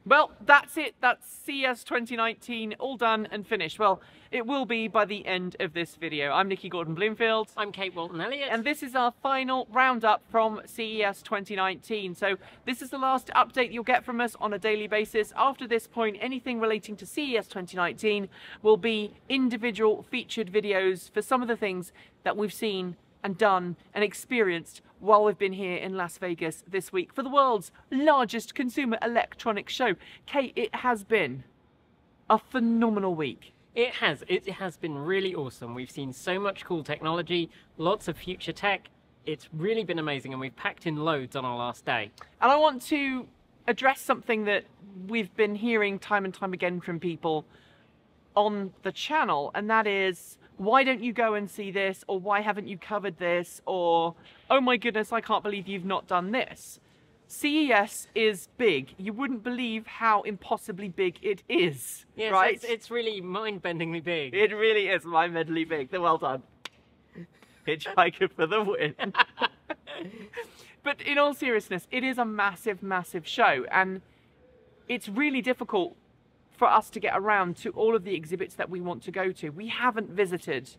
Well, that's it. That's CES 2019, all done and finished. Well, it will be by the end of this video. I'm Nikki Gordon-Bloomfield. I'm Kate Walton-Elliott. And this is our final roundup from CES 2019. So this is the last update you'll get from us on a daily basis. After this point, anything relating to CES 2019 will be individual featured videos for some of the things that we've seen and done and experienced while we've been here in Las Vegas this week for the world's largest consumer electronics show. Kate, it has been a phenomenal week. It has been really awesome. We've seen so much cool technology, lots of future tech. It's really been amazing, and we've packed in loads on our last day. And I want to address something that we've been hearing time and time again from people on the channel, and that is, why don't you go and see this? Or why haven't you covered this? Or, oh my goodness, I can't believe you've not done this. CES is big. You wouldn't believe how impossibly big it is, yes, right? It's really mind-bendingly big. It really is mind-bendingly big. Well done. Hitchhiker for the win. But in all seriousness, it is a massive, massive show. And it's really difficult for us to get around to all of the exhibits that we want to go to. We haven't visited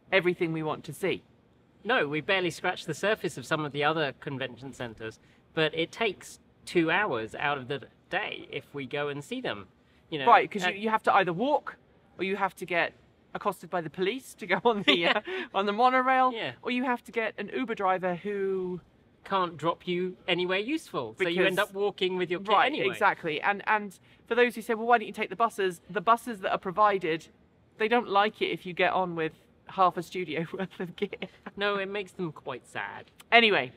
everything we want to see. No, we barely scratched the surface of some of the other convention centers, but it takes 2 hours out of the day if we go and see them. You know, right, because you have to either walk, or you have to get accosted by the police to go on the on the monorail, yeah, or you have to get an Uber driver who can't drop you anywhere useful, so you end up walking with your kit anyway. Exactly. And for those who say, well, why don't you take the buses that are provided, they don't like it if you get on with half a studio worth of gear. No, it makes them quite sad. Anyway,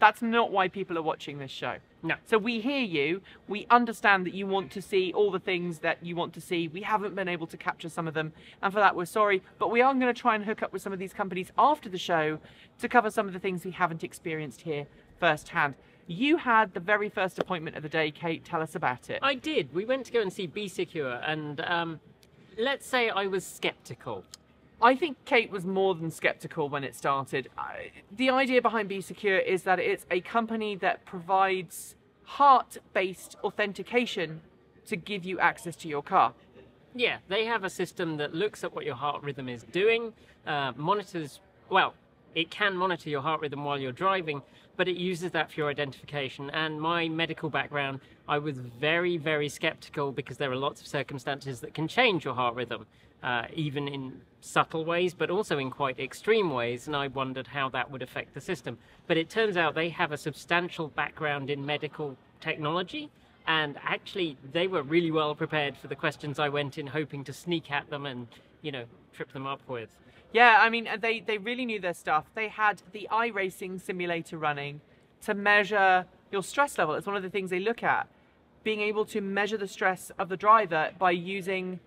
that's not why people are watching this show. No. So we hear you, we understand that you want to see all the things that you want to see. We haven't been able to capture some of them, and for that we're sorry, but we are going to try and hook up with some of these companies after the show to cover some of the things we haven't experienced here firsthand. You had the very first appointment of the day, Kate. Tell us about it. I did. We went to go and see Be Secure, and let's say I was skeptical. I think Kate was more than skeptical when it started. The idea behind Be Secure is that it's a company that provides heart-based authentication to give you access to your car. Yeah, they have a system that looks at what your heart rhythm is doing, monitors, well, it can monitor your heart rhythm while you're driving, but it uses that for your identification. And my medical background, I was very, very skeptical because there are lots of circumstances that can change your heart rhythm, even in subtle ways, but also in quite extreme ways. And I wondered how that would affect the system. But it turns out they have a substantial background in medical technology. And actually, they were really well prepared for the questions I went in hoping to sneak at them and, you know, trip them up with. Yeah, I mean, they really knew their stuff. They had the iRacing simulator running to measure your stress level. It's one of the things they look at. Being able to measure the stress of the driver by using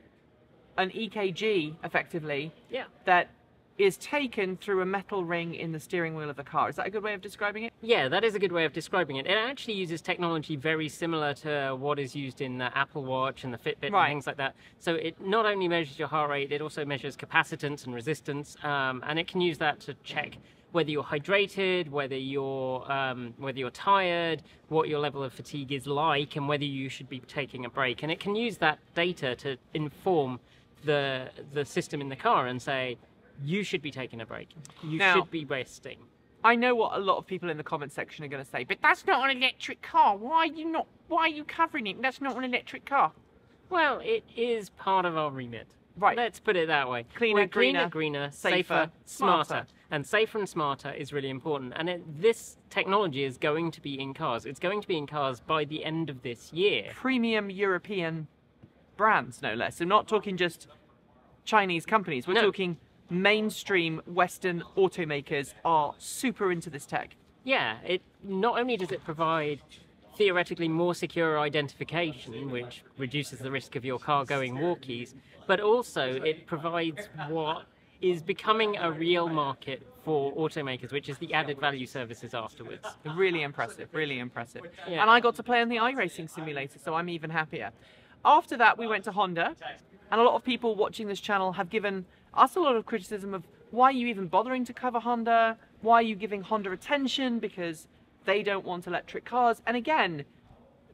an EKG, effectively, yeah, that is taken through a metal ring in the steering wheel of the car. Is that a good way of describing it? Yeah, that is a good way of describing it. It actually uses technology very similar to what is used in the Apple Watch and the Fitbit and things like that. So it not only measures your heart rate, it also measures capacitance and resistance, and it can use that to check whether you're hydrated, whether you're tired, what your level of fatigue is like, and whether you should be taking a break. And it can use that data to inform the system in the car and say, you should be taking a break. You should be resting. I know what a lot of people in the comment section are going to say, but that's not an electric car. Why are you covering it? That's not an electric car. Well, it is part of our remit. Right. Let's put it that way. Cleaner, greener, safer, smarter. And safer and smarter is really important. And this technology is going to be in cars. It's going to be in cars by the end of this year. Premium European brands, no less. So not talking just Chinese companies. We're talking mainstream Western automakers are super into this tech. Yeah, it not only does it provide theoretically more secure identification, which reduces the risk of your car going walkies, but also it provides what is becoming a real market for automakers, which is the added value services afterwards. Really impressive, really impressive. Yeah. And I got to play on the iRacing simulator, so I'm even happier. After that, we went to Honda, and a lot of people watching this channel have given us a lot of criticism of why are you even bothering to cover Honda? Why are you giving Honda attention? Because they don't want electric cars. And again,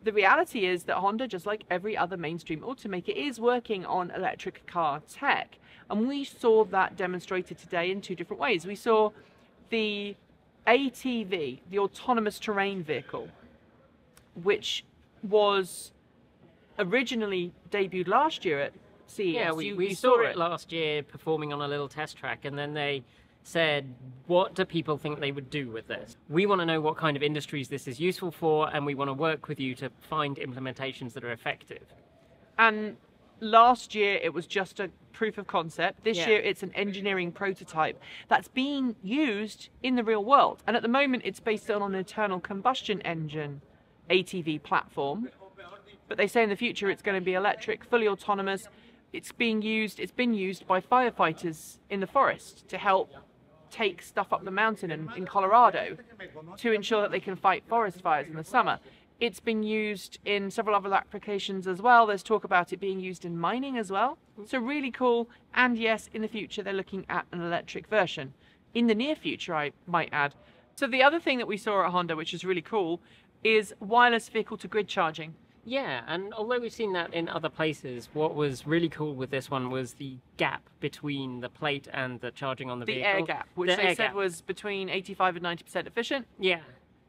the reality is that Honda, just like every other mainstream automaker, is working on electric car tech. And we saw that demonstrated today in two different ways. We saw the ATV, the autonomous terrain vehicle, which was originally debuted last year at CES. Yeah, we saw it last year performing on a little test track, and then they said, what do people think they would do with this? We want to know what kind of industries this is useful for, and we want to work with you to find implementations that are effective. And last year it was just a proof of concept. This year it's an engineering prototype that's being used in the real world. And at the moment it's based on an internal combustion engine ATV platform. But they say in the future it's going to be electric, fully autonomous. It's been used by firefighters in the forest to help take stuff up the mountain in Colorado to ensure that they can fight forest fires in the summer. It's been used in several other applications as well. There's talk about it being used in mining as well. So really cool. And yes, in the future, they're looking at an electric version. In the near future, I might add. So the other thing that we saw at Honda, which is really cool, is wireless vehicle-to-grid charging. Yeah, and although we've seen that in other places, what was really cool with this one was the gap between the plate and the charging on the vehicle. The air gap, which they said was between 85 and 90% efficient. Yeah.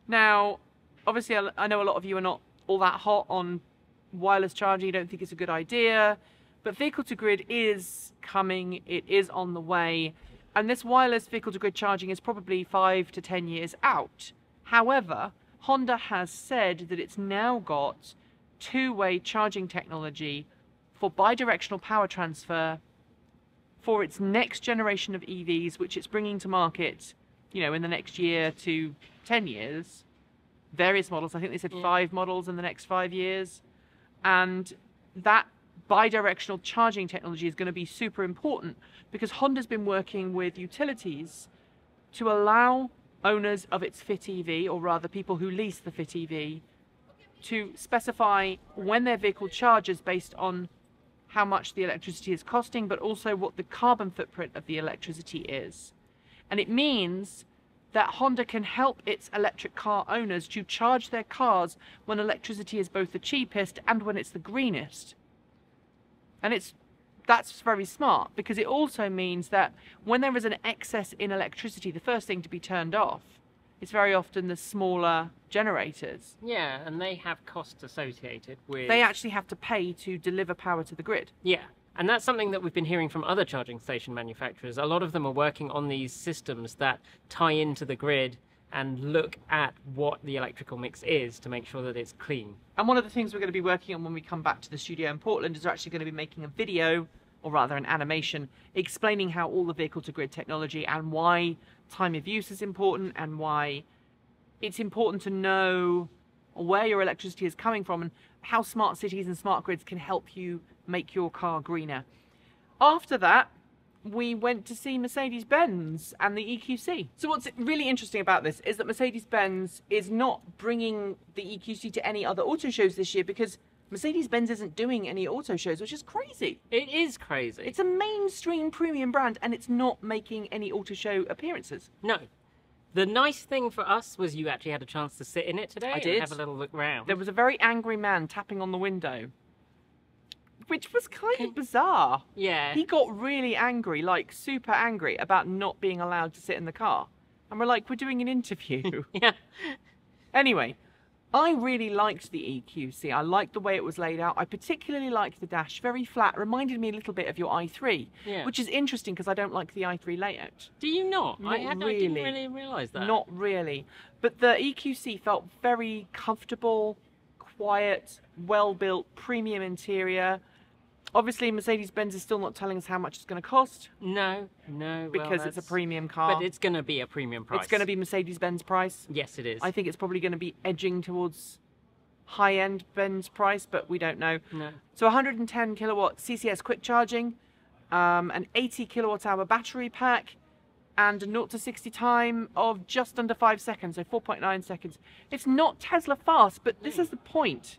Now, obviously, I know a lot of you are not all that hot on wireless charging. You don't think it's a good idea. But vehicle-to-grid is coming. It is on the way. And this wireless vehicle-to-grid charging is probably 5 to 10 years out. However, Honda has said that it's now got two-way charging technology for bidirectional power transfer for its next generation of EVs, which it's bringing to market, you know, in the next year to 10 years. Various models. I think they said 5 models in the next 5 years. And that bidirectional charging technology is going to be super important because Honda's been working with utilities to allow owners of its Fit EV, or rather people who lease the Fit EV, to specify when their vehicle charges based on how much the electricity is costing, but also what the carbon footprint of the electricity is. And it means that Honda can help its electric car owners to charge their cars when electricity is both the cheapest and when it's the greenest. And that's very smart, because it also means that when there is an excess in electricity, the first thing to be turned off is very often the smaller generators. Yeah, and they have costs associated with... They actually have to pay to deliver power to the grid. Yeah, and that's something that we've been hearing from other charging station manufacturers. A lot of them are working on these systems that tie into the grid and look at what the electrical mix is to make sure that it's clean. And one of the things we're going to be working on when we come back to the studio in Portland is we're actually going to be making a video, or rather an animation, explaining how all the vehicle-to-grid technology and why time of use is important and why it's important to know where your electricity is coming from and how smart cities and smart grids can help you make your car greener. After that, we went to see Mercedes-Benz and the EQC. So what's really interesting about this is that Mercedes-Benz is not bringing the EQC to any other auto shows this year because Mercedes-Benz isn't doing any auto shows, which is crazy. It is crazy. It's a mainstream premium brand and it's not making any auto show appearances. No. The nice thing for us was you actually had a chance to sit in it today I did. And have a little look round. There was a very angry man tapping on the window, which was kind of bizarre. Yeah. He got really angry, like super angry, about not being allowed to sit in the car. And we're like, we're doing an interview. Yeah. Anyway, I really liked the EQC. I liked the way it was laid out. I particularly liked the dash, very flat. Reminded me a little bit of your i3, which is interesting because I don't like the i3 layout. Do you not? Not I didn't really realise that. Not really. But the EQC felt very comfortable, quiet, well-built, premium interior. Obviously, Mercedes-Benz is still not telling us how much it's going to cost. No. Because it's a premium car. But it's going to be a premium price. It's going to be Mercedes-Benz price. Yes, it is. I think it's probably going to be edging towards high-end Benz price, but we don't know. No. So 110 kilowatt CCS quick charging, an 80 kilowatt hour battery pack, and a 0 to 60 time of just under 5 seconds, so 4.9 seconds. It's not Tesla fast, but this is the point.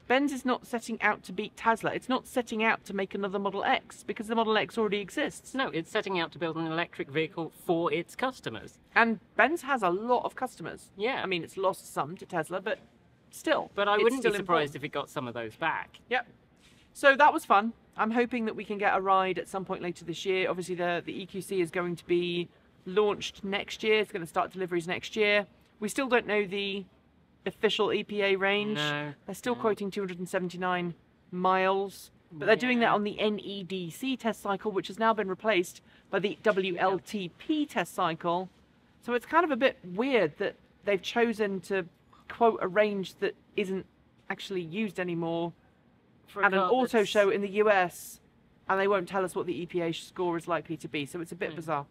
Benz is not setting out to beat Tesla. It's not setting out to make another Model X because the Model X already exists. No, it's setting out to build an electric vehicle for its customers. And Benz has a lot of customers. Yeah. I mean, it's lost some to Tesla, but still. But I it's wouldn't be still surprised important. if it got some of those back. Yep. So that was fun. I'm hoping that we can get a ride at some point later this year. Obviously, the EQC is going to be launched next year. It's going to start deliveries next year. We still don't know the official EPA range. No. They're still quoting 279 miles. But they're doing that on the NEDC test cycle, which has now been replaced by the WLTP test cycle. So it's kind of a bit weird that they've chosen to quote a range that isn't actually used anymore at an auto show in the US, and they won't tell us what the EPA score is likely to be. So it's a bit bizarre.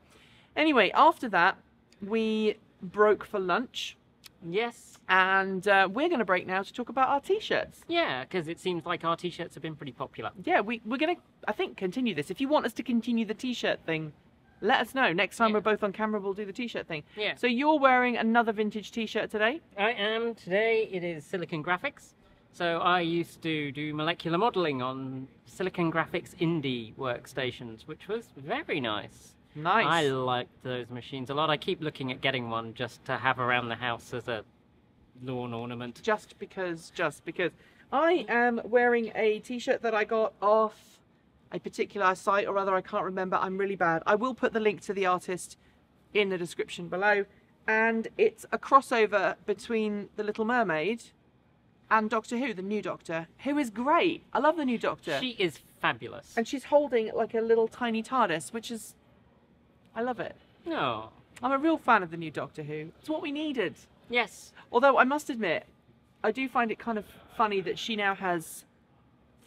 Anyway, after that, we broke for lunch. Yes. And we're going to break now to talk about our t-shirts. Yeah, because it seems like our t-shirts have been pretty popular. Yeah, we're going to, I think, continue this. If you want us to continue the t-shirt thing, let us know. Next time we're both on camera, we'll do the t-shirt thing. Yeah. So you're wearing another vintage t-shirt today? I am. Today it is Silicon Graphics. So I used to do molecular modelling on Silicon Graphics Indie workstations, which was very nice. Nice. I liked those machines a lot. I keep looking at getting one just to have around the house as a lawn ornament. Just because. I am wearing a t-shirt that I got off a particular site, or rather I can't remember. I'm really bad. I will put the link to the artist in the description below. And it's a crossover between The Little Mermaid and Doctor Who, the new Doctor, who is great. I love the new Doctor. She is fabulous. And she's holding like a little tiny TARDIS, which is... I love it. Oh. I'm a real fan of the new Doctor Who. It's what we needed. Yes. Although I must admit, I do find it kind of funny that she now has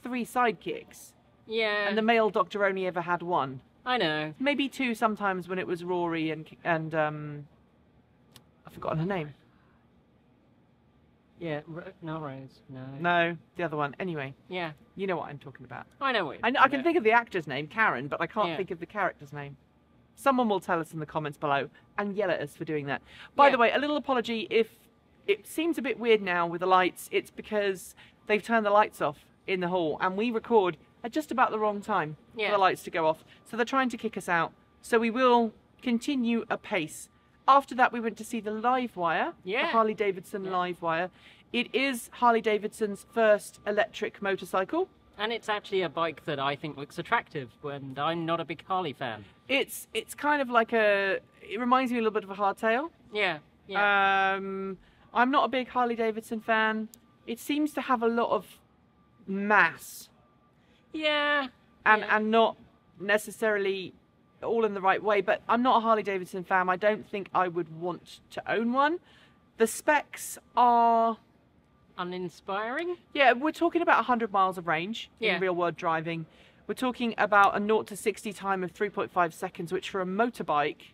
3 sidekicks. Yeah. And the male Doctor only ever had 1. I know. Maybe 2 sometimes when it was Rory and I've forgotten her name. Yeah, not Rose. No. No, the other one. Anyway. Yeah. You know what I'm talking about. I know what I can think of the actor's name, Karen, but I can't Yeah. think of the character's name. Someone will tell us in the comments below and yell at us for doing that. By the way, a little apology if it seems a bit weird now with the lights. It's because they've turned the lights off in the hall and we record at just about the wrong time for the lights to go off. So they're trying to kick us out. So we will continue apace. After that, we went to see the Livewire, the Harley-Davidson Livewire. It is Harley-Davidson's first electric motorcycle. And it's actually a bike that I think looks attractive, and I'm not a big Harley fan. It's kind of like it reminds me a little bit of a hardtail. Yeah, yeah. I'm not a big Harley-Davidson fan. It seems to have a lot of mass. Yeah. And not necessarily all in the right way, but I'm not a Harley-Davidson fan. I don't think I would want to own one. The specs are... uninspiring? Yeah, we're talking about 100 miles of range in real-world driving. We're talking about a 0 to 60 time of 3.5 seconds, which for a motorbike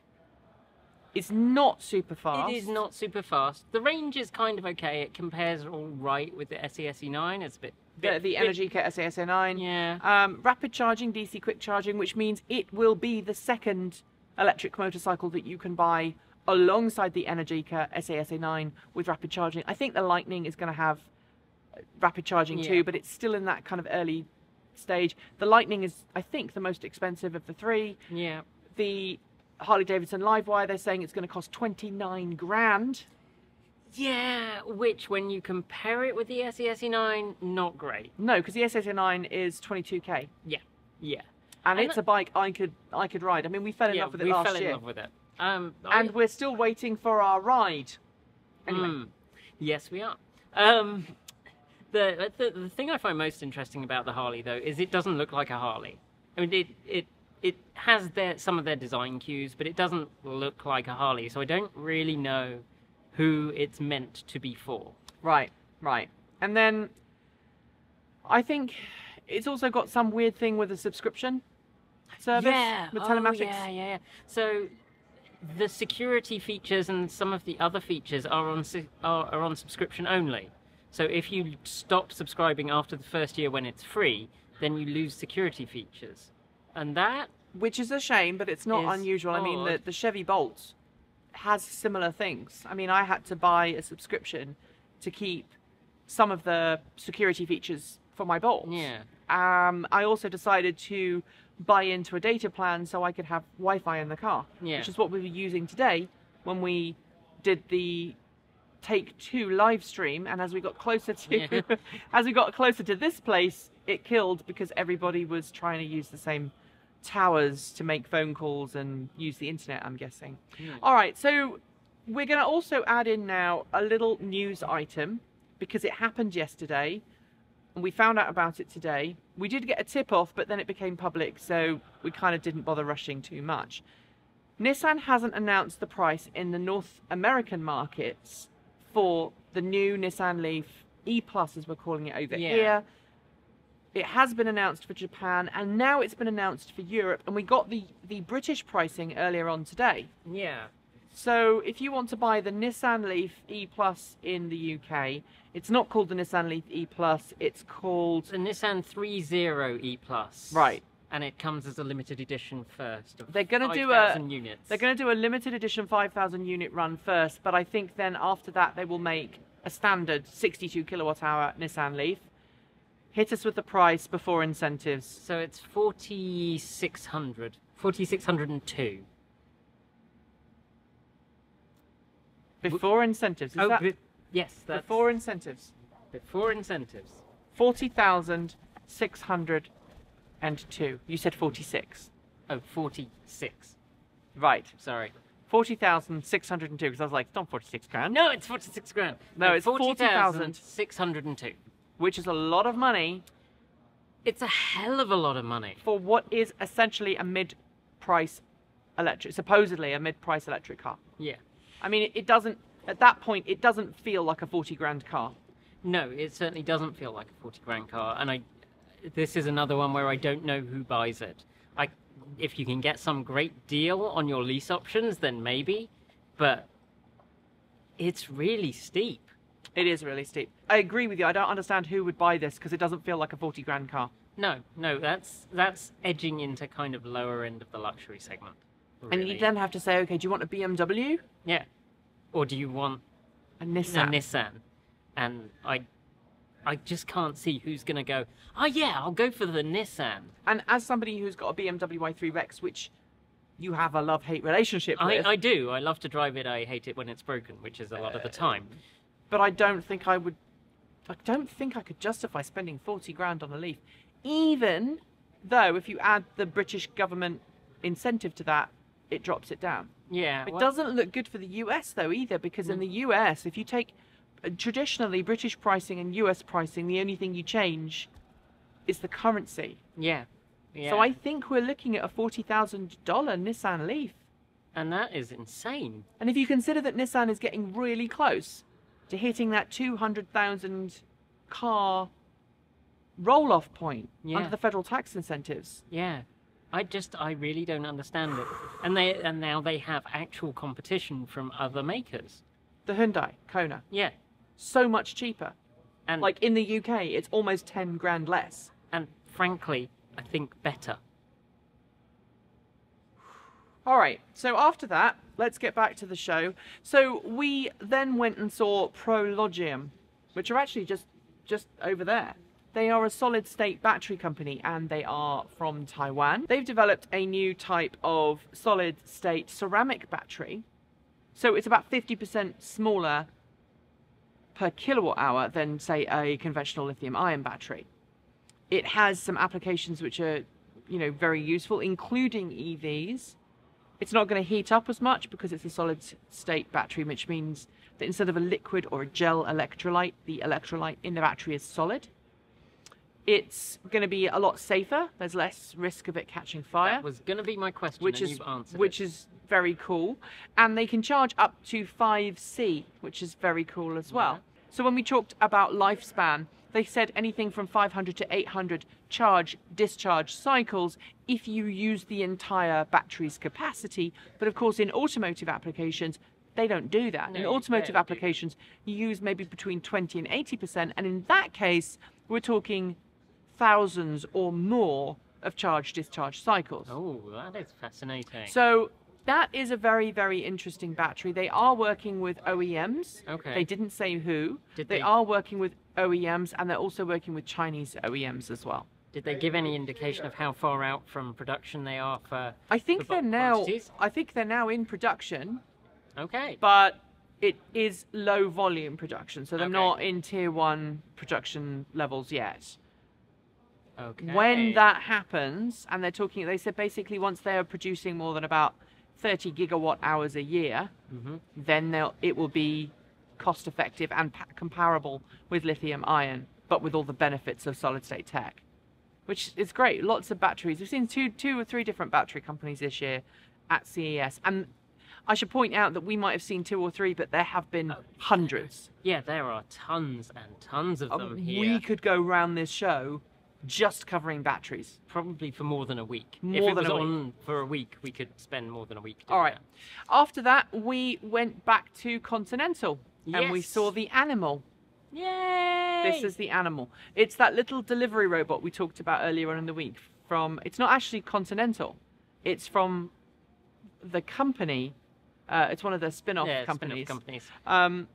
is not super fast. It is not super fast. The range is kind of okay. It compares all right with the SES-E9. It's a bit... The Energica SASA9. Yeah. Rapid charging, DC quick charging, which means it will be the second electric motorcycle that you can buy alongside the Energica SASA9 with rapid charging. I think the Lightning is going to have rapid charging too, but it's still in that kind of early stage. The Lightning is, I think, the most expensive of the 3. Yeah. The Harley-Davidson Livewire, they're saying it's going to cost 29 grand. Yeah, which when you compare it with the SES-E9, not great. No, because the SASA9 is 22k. Yeah, yeah. And it's a bike I could ride. I mean, we fell in love with it last year. We fell in love with it. And we're still waiting for our ride. Anyway. Yes, we are. The thing I find most interesting about the Harley, though, is it doesn't look like a Harley. I mean, it has some of their design cues, but it doesn't look like a Harley. So I don't really know who it's meant to be for. Right, right. And then I think it's also got some weird thing with a subscription service with telematics. Yeah. So the security features and some of the other features are on subscription only. So if you stop subscribing after the first year when it's free, then you lose security features. And that... which is a shame, but it's not unusual. Odd. I mean, the Chevy Bolt has similar things. I mean, I had to buy a subscription to keep some of the security features for my Bolt. Yeah. I also decided to buy into a data plan so I could have Wi-Fi in the car, which is what we were using today when we did the take 2 live stream, and as we got closer to as we got closer to this place, it killed because everybody was trying to use the same towers to make phone calls and use the internet, I'm guessing. All right, so we're going to also add in now a little news item because it happened yesterday and we found out about it today. We did get a tip off, but then it became public, so we kind of didn't bother rushing too much. Nissan hasn't announced the price in the North American markets for the new Nissan Leaf E-Plus, as we're calling it over here. It has been announced for Japan, and now it's been announced for Europe, and we got the British pricing earlier on today. Yeah. So if you want to buy the Nissan Leaf E-Plus in the UK, it's not called the Nissan Leaf E-Plus, it's called... the Nissan 30 E-Plus. Right. And it comes as a limited edition first. They're going to do 5,000 units. They're going to do a limited edition 5,000 unit run first, but I think then after that they will make a standard 62 kilowatt hour Nissan Leaf. Hit us with the price before incentives. So it's 4,600. 4,602. Before incentives. Is that yes, that's before incentives? Before incentives. 40,602. You said 46. Oh, 46. Right. Sorry. 40,602, because I was like, it's not 46 grand. No, it's 46 grand. No, it's 40,602. Which is a lot of money. It's a hell of a lot of money. For what is essentially a mid-price electric, supposedly a mid-price electric car. Yeah. I mean, it doesn't, at that point, it doesn't feel like a 40 grand car. No, it certainly doesn't feel like a 40 grand car. And this is another one where I don't know who buys it. If you can get some great deal on your lease options, then maybe. But it's really steep. It is really steep. I agree with you. I don't understand who would buy this because it doesn't feel like a 40 grand car. No, that's edging into kind of lower end of the luxury segment. Really. And you then have to say, okay, do you want a BMW? Yeah. Or do you want a Nissan? A Nissan. And I just can't see who's going to go, oh yeah, I'll go for the Nissan. And as somebody who's got a BMW i3 Rex, which you have a love-hate relationship with. I do. I love to drive it. I hate it when it's broken, which is a lot of the time. But I don't think I could justify spending 40 grand on a Leaf. Even though if you add the British government incentive to that, it drops it down. Yeah. It doesn't look good for the US though either, because in the US, if you take traditionally British pricing and US pricing, the only thing you change is the currency. Yeah. Yeah. So I think we're looking at a $40,000 Nissan Leaf. And that is insane. And if you consider that Nissan is getting really close to hitting that 200,000 car roll-off point under the federal tax incentives. Yeah. I really don't understand it. And now they have actual competition from other makers. The Hyundai Kona. Yeah. So much cheaper. And like in the UK, it's almost 10 grand less. And frankly, I think better. All right, so after that, let's get back to the show. So we then went and saw ProLogium, which are actually just over there. They are a solid-state battery company, and they are from Taiwan. They've developed a new type of solid-state ceramic battery. So it's about 50% smaller per kilowatt hour than, say, a conventional lithium-ion battery. It has some applications which are, very useful, including EVs. It's not going to heat up as much because it's a solid-state battery, which means that instead of a liquid or a gel electrolyte, the electrolyte in the battery is solid. It's going to be a lot safer. There's less risk of it catching fire. That was going to be my question, which and is, you've answered which is very cool. And they can charge up to 5C, which is very cool as well. Yeah. So when we talked about lifespan, they said anything from 500 to 800 charge-discharge cycles if you use the entire battery's capacity. But of course, in automotive applications, they don't do that. No, in automotive applications, you use maybe between 20 and 80%. And in that case, we're talking thousands or more of charge-discharge cycles. Oh, that is fascinating. So that is a very, very interesting battery. They are working with OEMs. Okay. They didn't say who. They are working with OEMs, and they're also working with Chinese OEMs as well. Did they give any indication of how far out from production they are for? I think they're now. quantities? I think they're now in production. Okay. But it is low volume production, so they're Okay. not in tier 1 production levels yet. Okay. When that happens, and they said basically once they are producing more than about 30 gigawatt hours a year, then it will be cost effective and comparable with lithium ion, but with all the benefits of solid state tech, which is great. Lots of batteries. We've seen two or three different battery companies this year at CES, and I should point out that we might have seen 2 or 3, but there have been hundreds. Yeah, there are tons and tons of them here. We could go round this show just covering batteries. Probably for more than a week. More if it than was a week. on for a week, we could spend more than a week doing All right. that. After that, we went back to Continental, and we Yes. saw the Animal. Yay! This is the Animal. It's that little delivery robot we talked about earlier on in the week. It's not actually Continental. It's from the company. It's one of the spin-off companies. And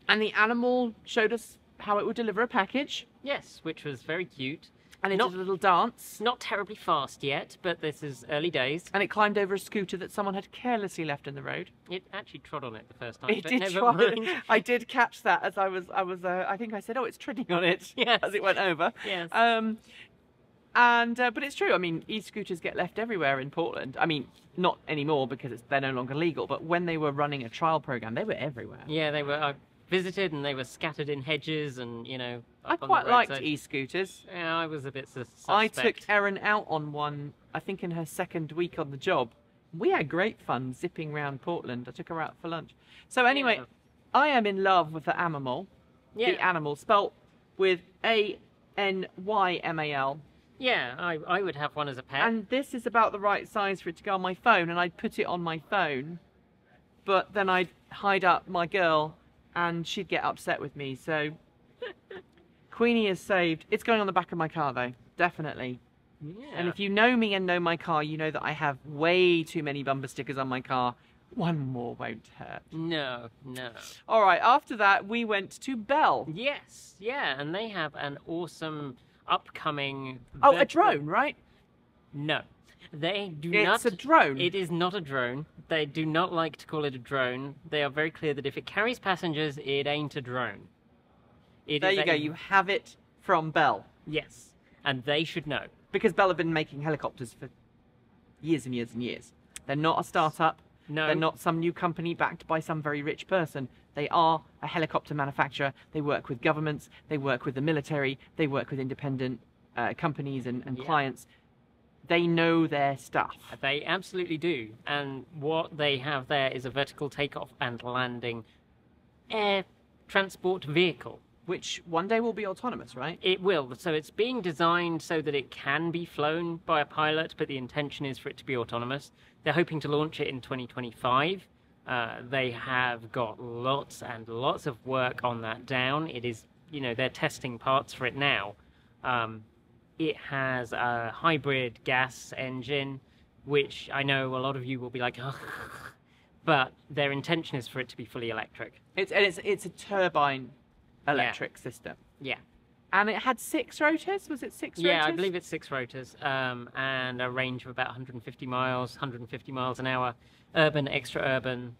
the Animal showed us how it would deliver a package. Yes, which was very cute. And it did a little dance. Not terribly fast yet, but this is early days. And it climbed over a scooter that someone had carelessly left in the road. It actually trod on it the first time. It but did never try. mind. I did catch that as I think I said, oh, it's treading on it. Yes. As it went over. Yes. But it's true. I mean, e-scooters get left everywhere in Portland. I mean, not anymore because they're no longer legal. But when they were running a trial program, they were everywhere. Yeah, they were. I visited and they were scattered in hedges and, I up on the quite liked roadside. e-scooters. Yeah, I was a bit suspect. I took Erin out on one, I think in her second week on the job. We had great fun zipping around Portland. I took her out for lunch. So anyway, Yeah. I am in love with the Animal. Yeah. The Animal, spelt with A-N-Y-M-A-L. Yeah, I would have one as a pet. And this is about the right size for it to go on my phone, and I'd put it on my phone, but then I'd hide up my girl, and she'd get upset with me, so Queenie is saved. It's going on the back of my car, though, definitely. Yeah. And if you know me and know my car, you know that I have way too many bumper stickers on my car. One more won't hurt. No. All right, after that, we went to Bell. Yes, yeah, and they have an awesome upcoming... Oh, a drone, right? No. They do It's not... a drone. It is not a drone. They do not like to call it a drone. They are very clear that if it carries passengers, it ain't a drone. There you go, you have it from Bell. Yes, and they should know. Because Bell have been making helicopters for years and years and years. They're not a startup. No. They're not some new company backed by some very rich person. They are a helicopter manufacturer. They work with governments. They work with the military. They work with independent companies and Yeah. clients. They know their stuff. They absolutely do. And what they have there is a vertical takeoff and landing air transport vehicle. Which one day will be autonomous, right? It will. So it's being designed so that it can be flown by a pilot, but the intention is for it to be autonomous. They're hoping to launch it in 2025. They have got lots and lots of work on that down. It is, they're testing parts for it now. It has a hybrid gas engine, which I know a lot of you will be like, ugh, but their intention is for it to be fully electric. It's a turbine electric system. Yeah. And it had 6 rotors? Was it 6 rotors? Yeah, I believe it's 6 rotors, and a range of about 150 miles an hour. Urban, extra urban,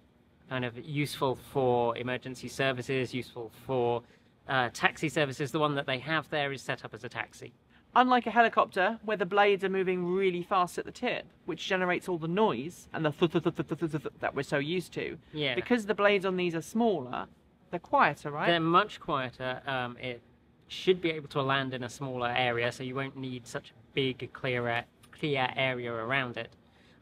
kind of useful for emergency services, useful for taxi services. The one that they have there is set up as a taxi. Unlike a helicopter, where the blades are moving really fast at the tip, which generates all the noise and the that we're so used to. Yeah. Because the blades on these are smaller, they're quieter, right? They're much quieter. It should be able to land in a smaller area, so you won't need such a big, clear area around it.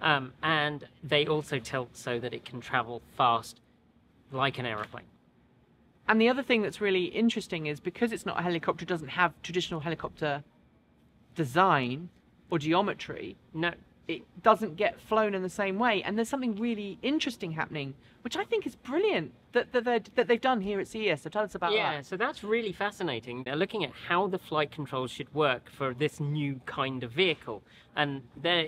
And they also tilt so that it can travel fast, like an aeroplane. And the other thing that's really interesting is because it's not a helicopter, it doesn't have traditional helicopter design or geometry. No. It doesn't get flown in the same way. And there's something really interesting happening, which I think is brilliant that they've done here at CES. So tell us about that. Yeah, so that's really fascinating. They're looking at how the flight controls should work for this new kind of vehicle. And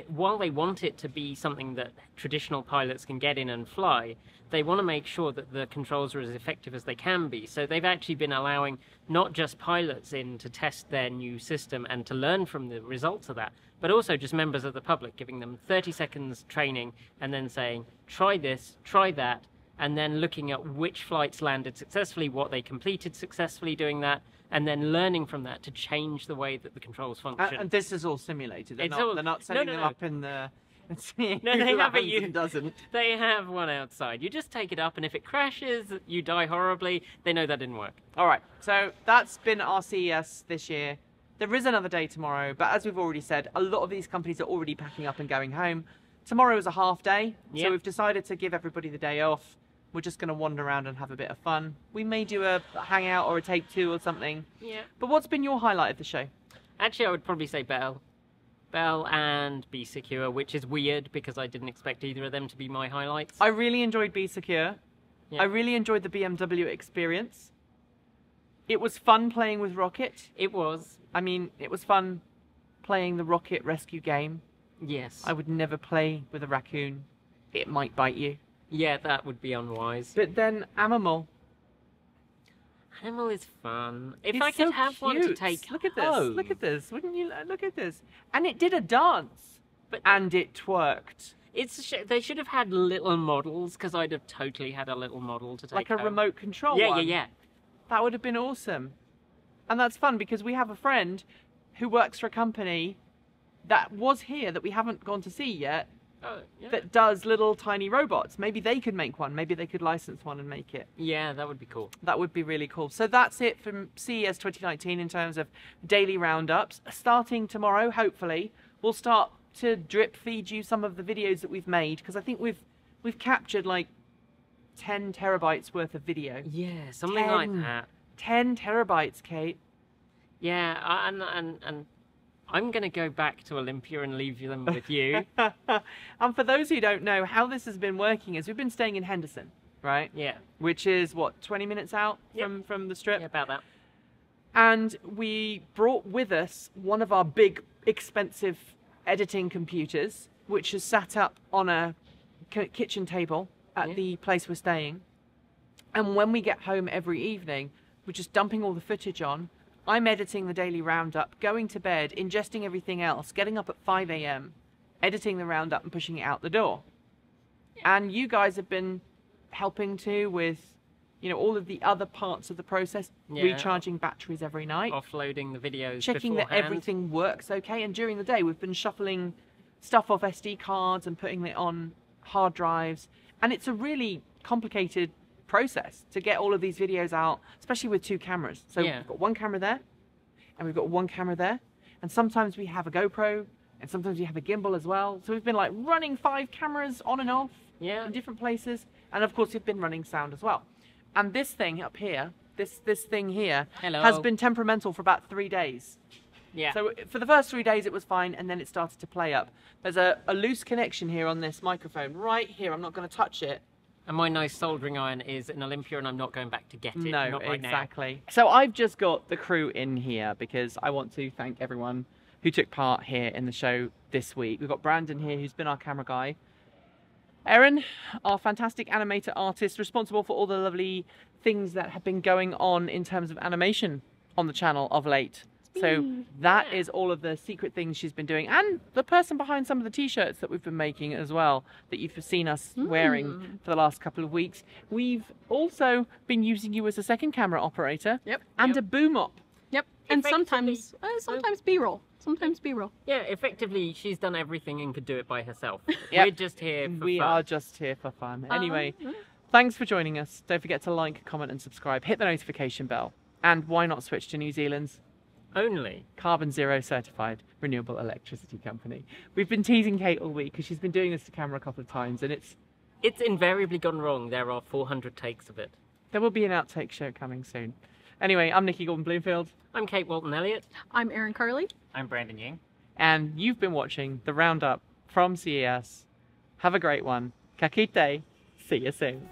while they want it to be something that traditional pilots can get in and fly, they want to make sure that the controls are as effective as they can be. So they've actually been allowing not just pilots in to test their new system and to learn from the results of that, but also just members of the public, giving them 30 seconds training and then saying, try this, try that, and then looking at which flights landed successfully, what they completed successfully doing that, and then learning from that to change the way that the controls function. And this is all simulated. They're not setting them up in the... No, they have it doesn't. They have one outside. You just take it up, and if it crashes, you die horribly. They know that didn't work. All right, so that's been our CES this year. There is another day tomorrow, but as we've already said, a lot of these companies are already packing up and going home. Tomorrow is a half day, so we've decided to give everybody the day off. We're just going to wander around and have a bit of fun. We may do a hangout or a take two or something. Yeah. But what's been your highlight of the show? Actually, I would probably say Bell. Bell and Be Secure, which is weird because I didn't expect either of them to be my highlights. I really enjoyed Be Secure. Yeah. I really enjoyed the BMW experience. It was fun playing with Rocket. It was. I mean, it was fun playing the Rocket rescue game. Yes. I would never play with a raccoon. It might bite you. Yeah, that would be unwise. But then Animal. Animal is fun. If He's I could so have one to take Look at this. home. Look at this. Wouldn't you look at this? And it did a dance. And it twerked. They should have had little models, because I'd have totally had a little model to take like a home. remote control one. Yeah. That would have been awesome. And that's fun because we have a friend who works for a company that was here that we haven't gone to see yet. That does little tiny robots. Maybe they could make one. Maybe they could license one and make it. Yeah, that would be cool. That would be really cool. So that's it from CES 2019 in terms of daily roundups. Starting tomorrow, hopefully, we'll start to drip feed you some of the videos that we've made, because I think we've captured like 10 terabytes worth of video. Yeah, something like that. 10 terabytes, Kate. Yeah, and I'm going to go back to Olympia and leave them with you. And for those who don't know, how this has been working is we've been staying in Henderson, right? Yeah. Which is, what, 20 minutes out from the Strip? Yeah, about that. And we brought with us one of our big, expensive editing computers, which is sat up on a kitchen table at the place we're staying. And when we get home every evening, we're just dumping all the footage on. I'm editing the daily roundup, going to bed, ingesting everything else, getting up at 5 a.m, editing the roundup and pushing it out the door. And you guys have been helping too with, you know, all of the other parts of the process, recharging batteries every night, offloading the videos, checking that everything works okay. And during the day, we've been shuffling stuff off SD cards and putting it on hard drives. And it's a really complicated process to get all of these videos out, especially with two cameras. So we've got one camera there and we've got one camera there, and sometimes we have a GoPro and sometimes we have a gimbal as well. So we've been like running 5 cameras on and off in different places, and of course we've been running sound as well. And this thing up here, this thing here, has been temperamental for about 3 days. Yeah. So for the first 3 days it was fine, and then it started to play up. There's a loose connection here on this microphone right here. I'm not going to touch it. And my nice soldering iron is in Olympia, and I'm not going back to get it. No, not right exactly. now. So I've just got the crew in here because I want to thank everyone who took part here in the show this week. We've got Brandon here, who's been our camera guy. Erin, our fantastic animator artist, responsible for all the lovely things that have been going on in terms of animation on the channel of late. So that is all of the secret things she's been doing, and the person behind some of the t-shirts that we've been making as well, that you've seen us wearing for the last couple of weeks. We've also been using you as a second camera operator and a boom op. Yep, and sometimes B-roll. Sometimes B-roll. Yeah, effectively, she's done everything and could do it by herself. We're just here for fun. We are just here for fun. Anyway, thanks for joining us. Don't forget to like, comment and subscribe. Hit the notification bell. And why not switch to New Zealand's only carboNZero certified renewable electricity company. We've been teasing Kate all week because she's been doing this to camera a couple of times, and it's invariably gone wrong. There are 400 takes of it. There will be an outtake show coming soon. Anyway, I'm Nikki Gordon-Bloomfield. I'm Kate Walton-Elliott. I'm Erin Carley. I'm Brandon Ying. And you've been watching the Roundup from CES. Have a great one. Ka kite. See you soon.